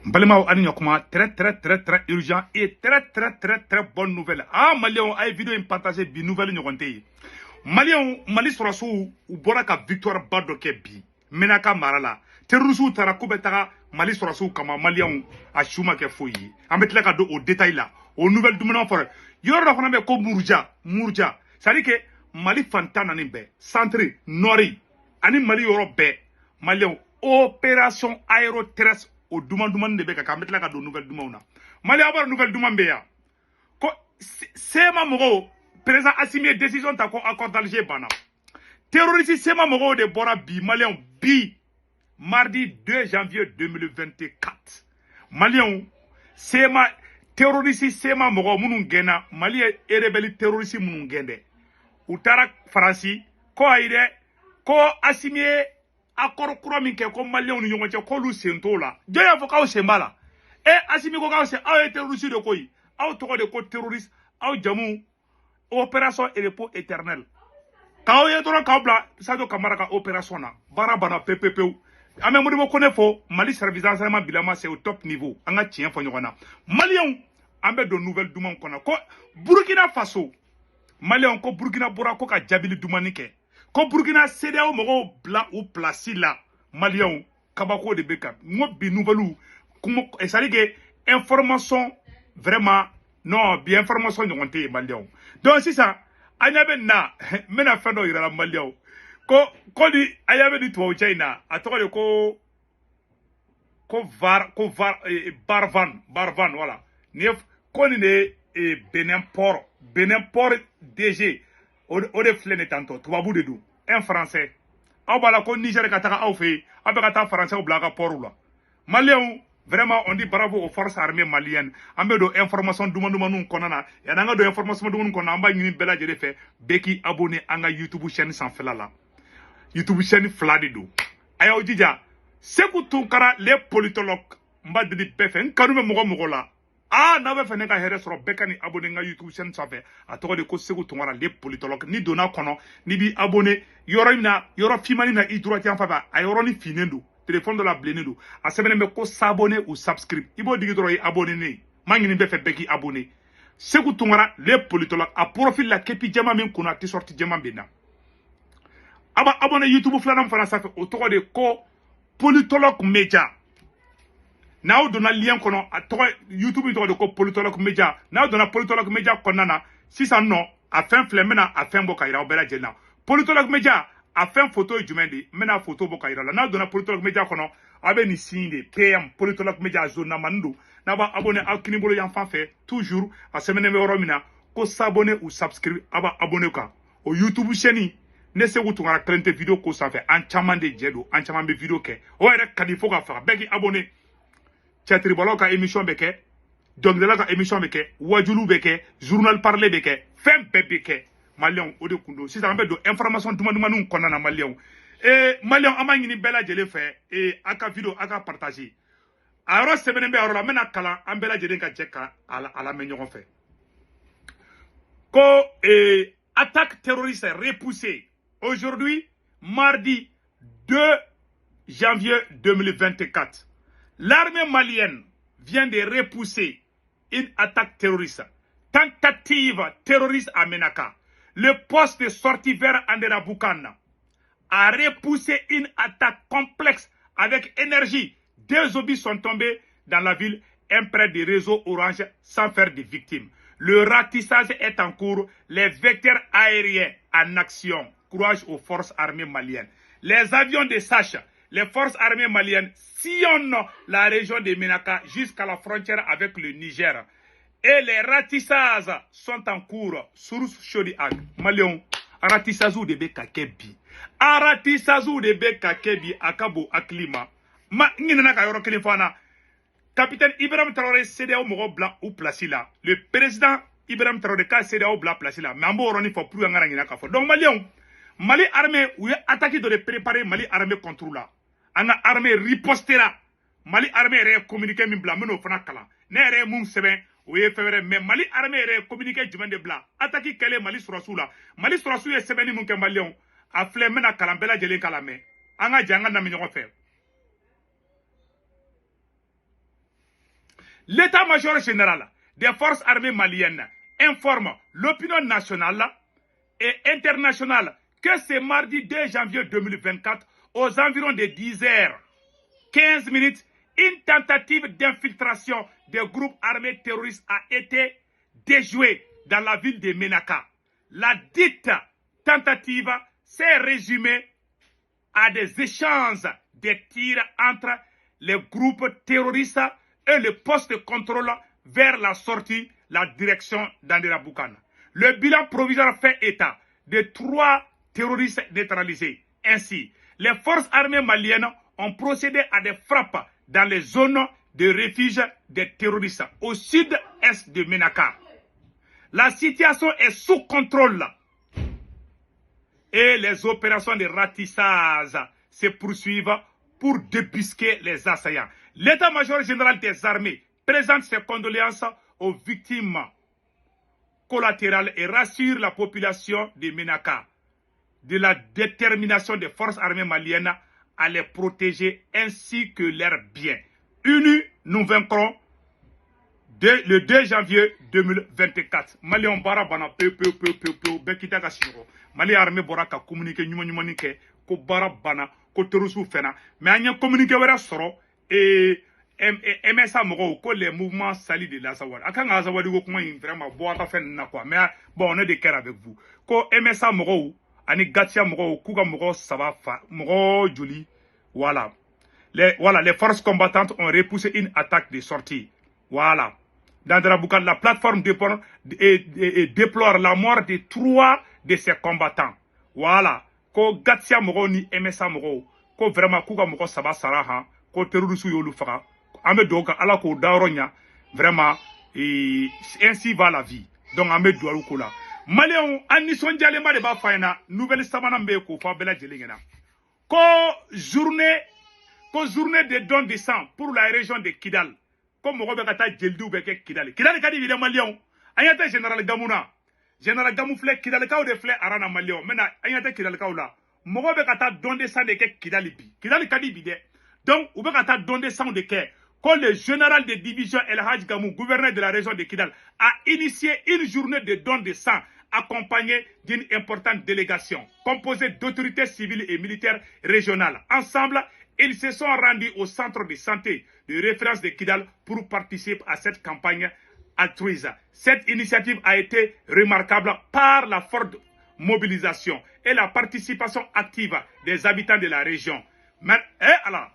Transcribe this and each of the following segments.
Balema ani nyokuma très urgent et très bonne nouvelle. Ah Malion ay vidéo in partager bi nouvelle nyokonte. Mali surasu u bora ka victoire bado ke bi. Menaka marala. Terrorisme tara kubetaka Mali surasu kama Malion a shuma ke foyi. Ametla ka do au détail là. Au nouvelle dumana for. Yoro da fana be ko Mourja. Ça dit que Mali fantana ni be. Centre Nori. Ani Mali yoro be. Malion opération aéroterrestre o duman de beka kametla ka do nouvelle duman na Mali abar nouvelle duman be ya ko sema mogo président Assimi décision ta ko accord d'Alger bana terroriste sema mogo de bora bi Malien bi mardi 2 janvier 2024 Malien sema terroriste sema mogo munun gena Mali e rebelle terroriste munun gende utara Faransi ko aide ko Assimi accord kura min ke ko Maliens ni ɲɔgɔn cɛ k'olu sen t'o la jɔn y'a fɔ k'aw sen b'a la Assimi ko k'aw sen aw ye terroriste de koyi aw tɔgɔ de ko terroriste aw jamu opération repos éternel k'aw ye dɔrɔn k'aw bila Sadio Kamara ka opération na baara banna pepepewu an bɛ Modibo Kone fɔ Mali service renseignement bilama c'est au top niveau an ka tiɲɛ fɔ ɲɔgɔn na Maliens an bɛ don nouvelle duman kɔnɔ ko Burkina Faso Maliens ko Burkina bɔra ko ka jabili dumani kɛ ko Burkina CEDEAO mogo bla ou place la Maliens kabako de beka ngo bi nouvelle et ça dit que information vraiment non bien information ñonté Maliens donc si ça anyabe na mena fendo ira Maliens ko di ayabe di to China atoko ko barvan voilà ni ko ni Benin port DG o de flene tanto tubabu de do un français aw bala ko Niger ka taga aw fe aw be ka ta français o blaga port la Maliens vraiment on dit bravo aux forces armées maliennes ambe do information dumanu konana ya nga do information dumanu konana amba ñini bela jere fe beki abonné anga YouTube chaîne sans fela la YouTube chaîne fladi do ayaw jija Sekou Tunkara les politologues mba de befen kanume mogo la na be fene ka here soro bekani abonné nga YouTube chaîne safe a to de ko Sekou Tunkara les politologues ni dona kono ni bi abonné yoro fimani na idroiti en fa a yoro ni finendo téléphone de la blenendo a sebene me ko s'abonner ou subscribe ibo digi doro abonné ne mangini be fe beki abonné Sekou Tunkara les politologues a profil la kepi jama min kuna ti sorti jama bena aba abonné YouTube flanam fana safe o to de ko politologue media now donna lien kono a to YouTube to de ko politologue media now donna politologue media konana si ça non a fin flemena a fin bokaira obera jena politologue media a fin photo jumendi mena photo bokaira la now donna politologue media kono abe ni signe PM politologue media zona mando na ba abonné akini bolo yan fa fait toujours a semaine me romina ko s'abonner ou subscribe aba abonné ka o YouTube chaîne ne Sekou Tunkara krente vidéo ko ça fait en chaman de jedo en chaman be vidéo ke o ere kadi fo ka fa beki abonné Chatri bolo ka émission beke donc de la ka émission beke wajulu beke journal parler beke fem beke Maliens o de kundo si ça be do information dumanu konana Maliens Maliens amangini bela jele fe aka vidéo aka partager aro semaine be aro la mena kala am bela jele ka jeka ala me ñogon fe ko attaque terroriste repoussée aujourd'hui mardi 2 janvier 2024. L'armée malienne vient de repousser une attaque terroriste. Tentative terroriste à Menaka. Le poste de sortie vers Andera Boukana a repoussé une attaque complexe avec énergie. 2 obus sont tombés dans la ville, un près des réseaux Orange sans faire de victimes. Le ratissage est en cours. Les vecteurs aériens en action. Courage aux forces armées maliennes. Les avions de Sacha. Les forces armées maliennes sillonnent la région de Menaka jusqu'à la frontière avec le Niger. Et les ratissages sont en cours. Source Chodiag. Maliens, ratissage de Bekakebi. Ratissage de Bekakebi, Akabo, Aklima. N'inaka yoro kelifana. Capitaine Ibrahim Traoré CEDEAO mogo blanc ou placé là. Le président Ibrahim Traoré ka CEDEAO blanc placé là. Mais on va faut plus en gagner ka fo. Donc Maliens, Mali armée ou attaqué de préparer Mali armée contre là. Anga armée ripostera Mali armée ré communiquer min bla meno fana kala ne ré mum seben o ye fevre mais Mali armée ré communiquer jumende bla attaquer kele Mali surasu la Mali surasu ye sebeni mun ke Maliens a flé mena kala bela jele kala me anga janga na mi ñogo fe l'état-major général des forces armées maliennes informe l'opinion nationale et internationale que ce mardi 2 janvier 2024, aux environs de 10h15, une tentative d'infiltration des groupes armés terroristes a été déjouée dans la ville de Menaka. La dite tentative s'est résumée à des échanges de tirs entre les groupes terroristes et le poste de contrôle vers la sortie, la direction d'Andera Boukane. Le bilan provisoire fait état de 3 terroristes neutralisés. Ainsi, les forces armées maliennes ont procédé à des frappes dans les zones de refuge des terroristes au sud-est de Menaka. La situation est sous contrôle et les opérations de ratissage se poursuivent pour débusquer les assaillants. L'état-major général des armées présente ses condoléances aux victimes collatérales et rassure la population de Menaka de la détermination des forces armées maliennes à les protéger ainsi que leurs biens. Unis, nous vaincrons le 2 janvier 2024. Mali on bara bana bekita ka siro. Mali armée bora ka communiquer nyuma ke ko bara bana ko terusu fena. Mais anya communiquer wera soro et MSA mogo ko les mouvements salis de l'Azawad. Akanga Azawadi ko kuma vraiment bo ata fen na quoi. Mais bon on est de cœur avec vous. Ko MSA mogo ani Gatia mogo kuga mogo saba fa mogo juli. Voilà. Les forces combattantes ont repoussé une attaque de sortie. Voilà. Dans la plateforme déplore la mort de 3 de ses combattants. Voilà. Ko Gatia mogo ni MSA mogo. Ko vraiment kuga mogo saba saraha. Ko terroristes yolu faka. Ame doka ala ko daronya. Vraiment. Et ainsi va la vie. Donc ame doualou kola. Maléon, Anisson Djalema de Bafaina, nouvelle Samanambe ko fa bela jelingena. Ko journée de don de sang pour la région de Kidal. Comme Mogobe Kata Djeldou Beke Kidal. Kidal Kadi Vile Malion. Ayate Général Gamouna. Général Gamoufle Kidal Kao de Fle Arana Malion. Maintenant, Ayate Kidal Kaoula. Mogobe Kata don de sang de Kidalibi. Kidal Kadi Bide. Donc, Oube Kata don de sang de Ke. Quand le général de division El Hadj Gamou, gouverneur de la région de Kidal, a initié une journée de don de sang accompagnée d'une importante délégation composée d'autorités civiles et militaires régionales. Ensemble, ils se sont rendus au centre de santé de référence de Kidal pour participer à cette campagne altruiste. Cette initiative a été remarquable par la forte mobilisation et la participation active des habitants de la région. Mais, alors,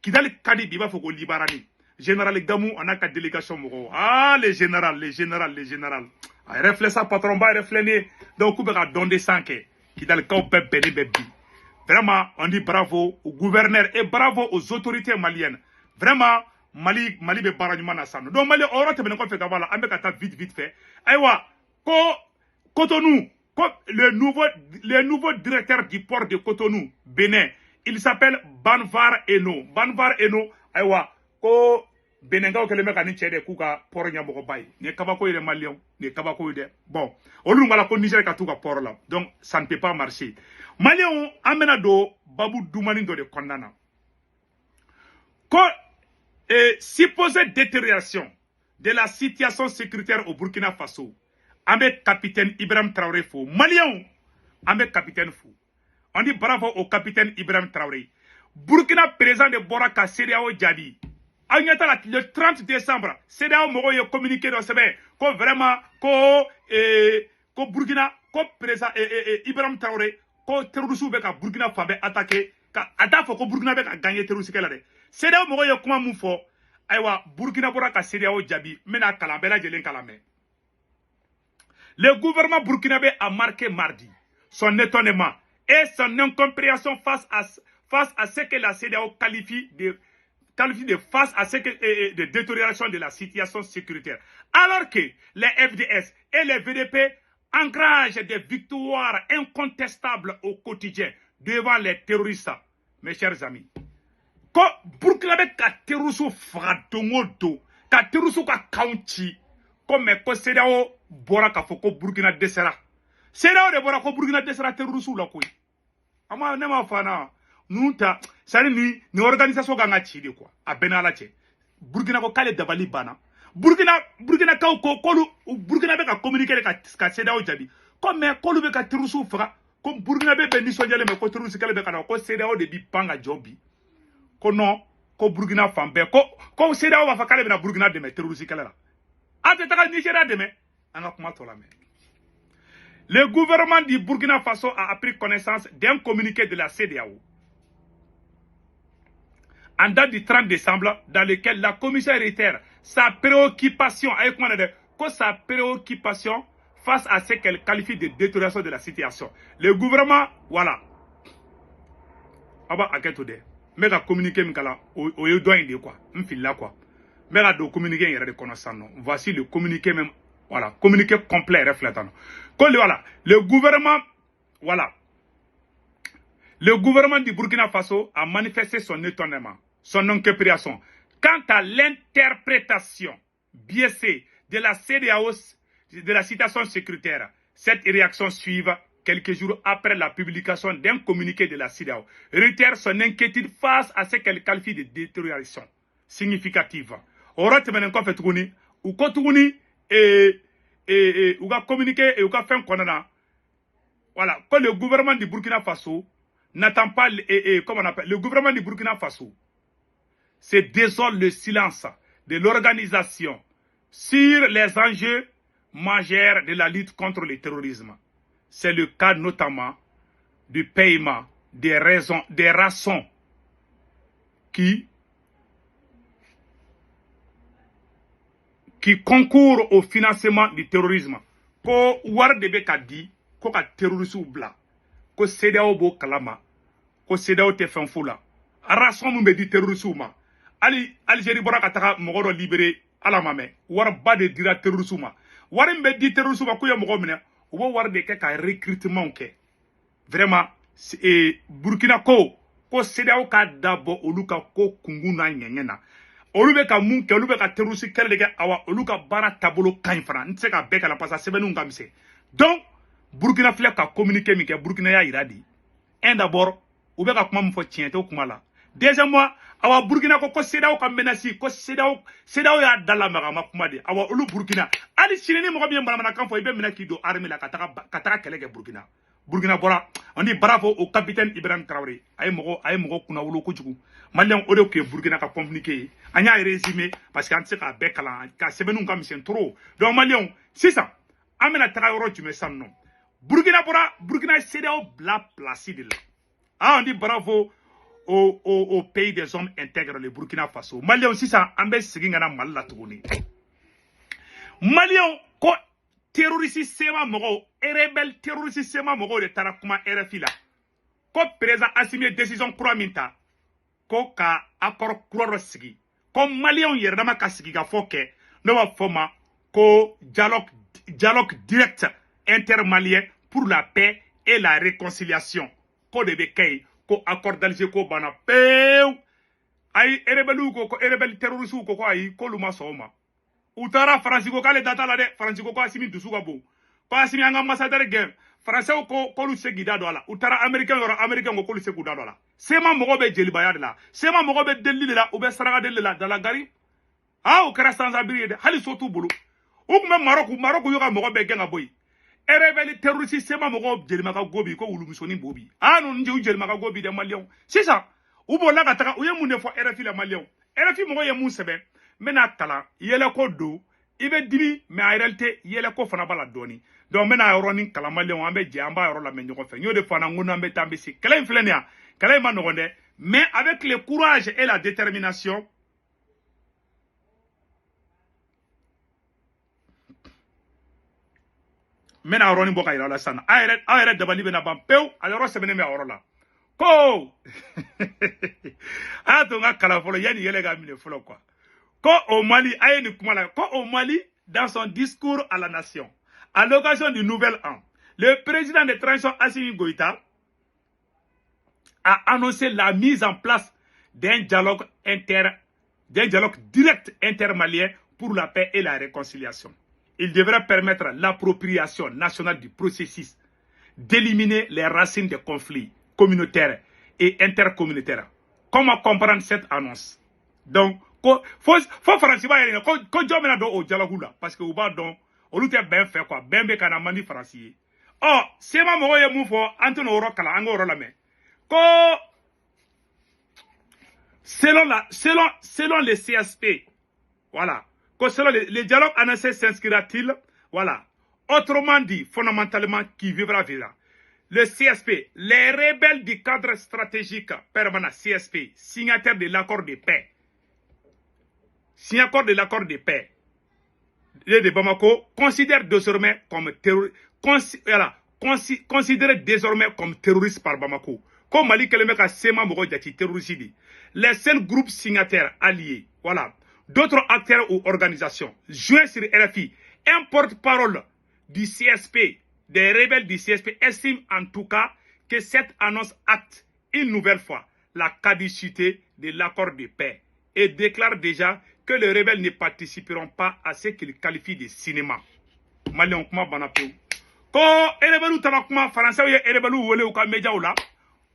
Kidal Kadi Biba Foko Libarani. Général Gamou, on a 4 délégations. Ah, les générales. Reflet ça, patron, reflet. Donc, on va donner 5. Kidal Kao Bébé Bébi. Vraiment, on dit bravo au gouverneur et bravo aux autorités maliennes. Vraiment, Mali be baranyuma sano. Donc, Mali, on va te mettre en fait avant là. On va vite fait. Aïwa, Cotonou, le nouveau directeur du port de Cotonou, Bénin. Il s'appelle Banvar Eno. Banvar Eno, aywa, ko Benenga ke le mec ani chede kuka port nyamoko bay. Ne kabako ile Malien, ne kabako ile. Bon, olu ngala ko Niger ka tuka port là. Donc ça ne peut pas marcher. Malien amena do Babou Doumani do de kondana. Ko supposée détérioration de la situation sécuritaire au Burkina Faso. Avec capitaine Ibrahim Traoré fou. Malien avec capitaine fou. On dit bravo au capitaine Ibrahim Traoré. Burkina présent de Boraka CEDEAO Djabi. Le 30 décembre, CEDEAO Mogoye communiqué dans ce bain. Ko vraiment, ko Burkina, ko présent Ibrahim Traoré, ko terroristes beka Burkina Fabe attaqué. Adafo ko Burkina beka gagné terroristes kala de. CEDEAO Mogoye comment moufo. Aywa Burkina Boraka CEDEAO Djabi. Mena kalambela jelen kalame. Le gouvernement burkinabé a marqué mardi son étonnement et son incompréhension face à ce que la CEDEAO qualifie de face à ce que de détérioration de la situation sécuritaire. Alors que les FDS et les VDP engrangent des victoires incontestables au quotidien devant les terroristes. Mes chers amis, quand Burkina ka terroristes fratongodo, ka terroristes ka county, comme que CEDEAO bora ka foko Burkina desera. CEDEAO de bora ko Burkina desera terroristes la koy. Ama nema fana. Nous ta, ça ni organisation ganga chide quoi. A benala che. Burkina ko k'ale dabali banna Burkina kaw ko Burkina bɛ ka communiquer ka CEDEAO jaabi ko mais k'olu bɛ ka terroriste faga ko Burkina bɛ nisɔndiyalen bɛ ko terroriste kɛlɛ bɛ ka na ko CEDEAO de bi pan ka jɔ bi ko non ko Burkina fan bɛɛ ko CEDEAO b'a fɔ k'ale bɛna Burkina dɛmɛ terroriste kɛlɛ la a tɛ taga Nigeria dɛmɛ an ka kuma tɔ lamɛn. Le gouvernement du Burkina Faso a pris connaissance d'un communiqué de la CEDEAO en date du 30 décembre dans lequel la commission réitère sa préoccupation face à ce qu'elle qualifie de détérioration de la situation. Le gouvernement, voilà. Aba aketode. Mais la communiqué m'kala o yedoin de quoi. M'fila quoi. Mais la do communiqué yere de connaissance non. Voici le communiqué même. Voilà, communiqué complet reflétant. Voilà, le gouvernement, voilà. Le gouvernement du Burkina Faso a manifesté son étonnement, son incompréhension quant à l'interprétation biaisée de la CEDEAO de la situation sécuritaire. Cette réaction suit quelques jours après la publication d'un communiqué de la CEDEAO, réitère son inquiétude face à ce qu'elle qualifie de détérioration significative. Ora temenen ko fetuguni ou ko tuguni ou ga communiqué et ou ga fait konana. Voilà, que le gouvernement du Burkina Faso n'attend pas comment on appelle le gouvernement du Burkina Faso se désole le silence de l'organisation sur les enjeux majeurs de la lutte contre le terrorisme. C'est le cas notamment du paiement des rançons qui concourent au financement du terrorisme. Ko war de be ka di ko ka terroriste bla ko CEDEAO bo kalama ko CEDEAO te fɛn fu la rançon mun be di terroriste ma ali Algérie bɔra ka taga mɔgɔ dɔ libéré ala ma mɛ wari ba de dira terroriste ma wari min bɛ di terroriste ma ko ye mɔgɔ minɛ u b'o wari de kɛ ka recrutement kɛ vraiment Burkina ko CEDEAO ka dabɔ olu ka ko kungun na ɲɛɲɛ na olu bɛ ka mun kɛ olu bɛ ka terroriste kɛlɛ de kɛ awa olu ka baara taabolo ka ɲi fana n tɛ se ka bɛɛ kalan parce que sɛbɛnninw ka misɛn donc Burkina filɛ ka communiqué min kɛ Burkina y'a yira di un d'abord u bɛ ka kuma min fɔ tiɲɛ tɛ o kuma la deuxièmement awa Burkina ko CEDEAO ka menace ko CEDEAO y'a dalamaga ma kuma de awa olu Burkina hali sini ni mɔgɔ min ye manamanakan fɔ i bɛ minɛ k'i don armée la ka taga kɛlɛ kɛ Burkina bɔra on dit bravo au capitaine Ibrahim Traoré a ye mɔgɔ kunna wolo kojugu malien o de tun ye Burkina ka communiqué ye an y'a résumé parce que an tɛ se k'a bɛɛ kalan ka sɛbɛnninw ka misɛn trop donc malien sisan an bɛna taga yɔrɔ jumɛn sisan nɔ Burkina CEDEAO bila place de la on dit bravo au pays des hommes intègres le Burkina Faso malien sisan an bɛ segin ka na Mali la tuguni malien ko terroriste sema mɔgɔw rebelle terroriste sema mɔgɔw de taara kuma RFI la ko président Assimi ye décision kura min ta ko ka accord kura dɔ sigi ko malien yɛrɛ dama ka sigi ka fɔ kɛ n'o b'a fɔ ma ko dialogue direct intermalien pour la paix et la réconciliation ko de bɛ kɛ yen ko accord d'Alger ko banna pewu ayi rebelle ko rebelle terroriste ko ayi k'olu ma sɔn o ma u taara Faransi ko k'ale da t'a la dɛ Faransi ko Assimi dusu ka bon ko Assimi an ka ambassadeur gɛn Français ko k'olu se k'i da don a la u taara américain yɔrɔ américain ko k'olu se k'u da don a la sema mɔgɔ bɛ jelibaya de la sema mɔgɔ bɛ delili de la u bɛ saraka deli de la dalagari o kɛra sans abri ye dɛ hali so t'u bolo u tun bɛ Maroc y'u ka mɔgɔ bɛɛ gɛn ka bɔ yen rebelle terroriste sema mɔgɔ jelimaka gobi ko wulumusoni bo bi ninnu u jelimaka gobi dɛ maliyɛnw sisan u b'o la ka taga u ye mun de fɔ RFI la maliyɛnw RFI mɔgɔ ye mun sɛbɛn n bɛna kalan yɛlɛko don i bɛ dimi mais en réalité yɛlɛko fana b'a la dɔɔni donc n bɛna yɔrɔnin kalan maliyɛnw an bɛ jɛ an b'a yɔrɔ lamɛn ɲɔgɔn fɛ n y'o de fɔ an na n ko n'an bɛ taa an bɛ se kɛlɛ in filɛ nin ye kɛlɛ in ma nɔgɔn dɛ mais avec le courage et la détermination n bɛna yɔrɔnin bɔ ka yira aw la sisan aw yɛrɛ dabali bɛna ban pewu a yɔrɔ sɛbɛnnen bɛ a yɔrɔ la ko a y'a to n ka kalan fɔlɔ yanni yɛlɛ ka minɛ fɔlɔ quoi ko au Mali a ye nin kuma la ko au Mali dans son discours à la nation à l'occasion du nouvel an le président de transition Assimi Goïta a annoncé la mise en place d'un dialogue direct intermalien pour la paix et la réconciliation. Il devrait permettre l'appropriation nationale du processus d'éliminer les racines des conflits communautaires et intercommunautaires. Comment comprendre cette annonce? Donc, faut France ba yere ko jomena do o dialogue la parce que ou ba don o lu te ben fait quoi ben be kana mani France oh c'est ma mo ye mu fo antono oro kala an oro la me ko selon les CSP voilà que selon les dialogues annoncés s'inscrira-t-il voilà autrement dit fondamentalement qui vivra le CSP, les rebelles du cadre stratégique permanent CSP, signataires de l'accord de paix, de Bamako, considèrent désormais comme considérés désormais comme terroristes par Bamako. Comme Mali Kelemeka Sema Mogodjati terroriste. Les seuls groupes signataires alliés, voilà, d'autres acteurs ou organisations, joints sur RFI, un porte-parole du CSP, des rebelles du CSP estiment en tout cas que cette annonce acte une nouvelle fois la caducité de l'accord de paix et déclare déjà que les rebelles ne participeront pas à ce qu'ils qualifient de cinéma. Malion kuma banapeu. Ko rebelu tabakuma français ye rebelu wole ou ka media ou la.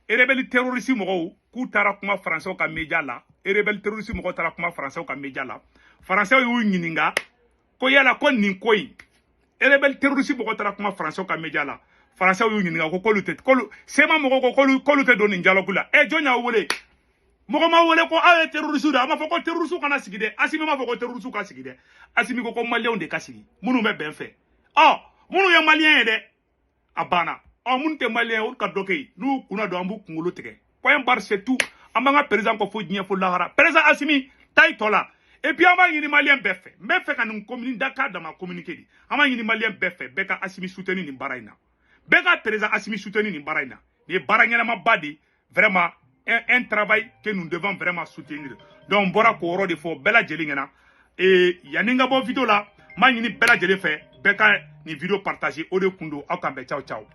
Rebelu terroriste mo ku tarakuma français ou ka media la. Rebelu terroriste mo tarakuma français ou ka media la. Français yu nyininga ko yala ko nin koyi. Rebel terroriste boko tara kuma français ka media la français yu nyinga ko kolute kolu sema moko ko kolute do ni dialogue la e jonya wole moko ma wole ko a terroriste da ma foko terroriste kana sigide asimi ma foko terroriste ka sigide asimi ko malien de kasigi munu me ben fait oh munu ye malien de abana oh munu te malien o ka dokei nu kuna do ambu kungolo tege point bar c'est tout amanga président ko fo dien fo lahara président asimi tay tola. Et puis, on va y aller malien beffet. Beffet quand nous communiquons Dakar dans ma communiqué. On va y aller malien beffet. Beka asimi soutenu ni baraina. Beka présent asimi soutenu ni baraina. Les baraina ma badi vraiment un travail que nous devons vraiment soutenir. Donc, bora ko de fo bella jelingena. Et yaninga bon vidéo là. Ma yini bella jelé fait. Beka ni vidéo partagée. Ode kundo. Akambe ciao ciao.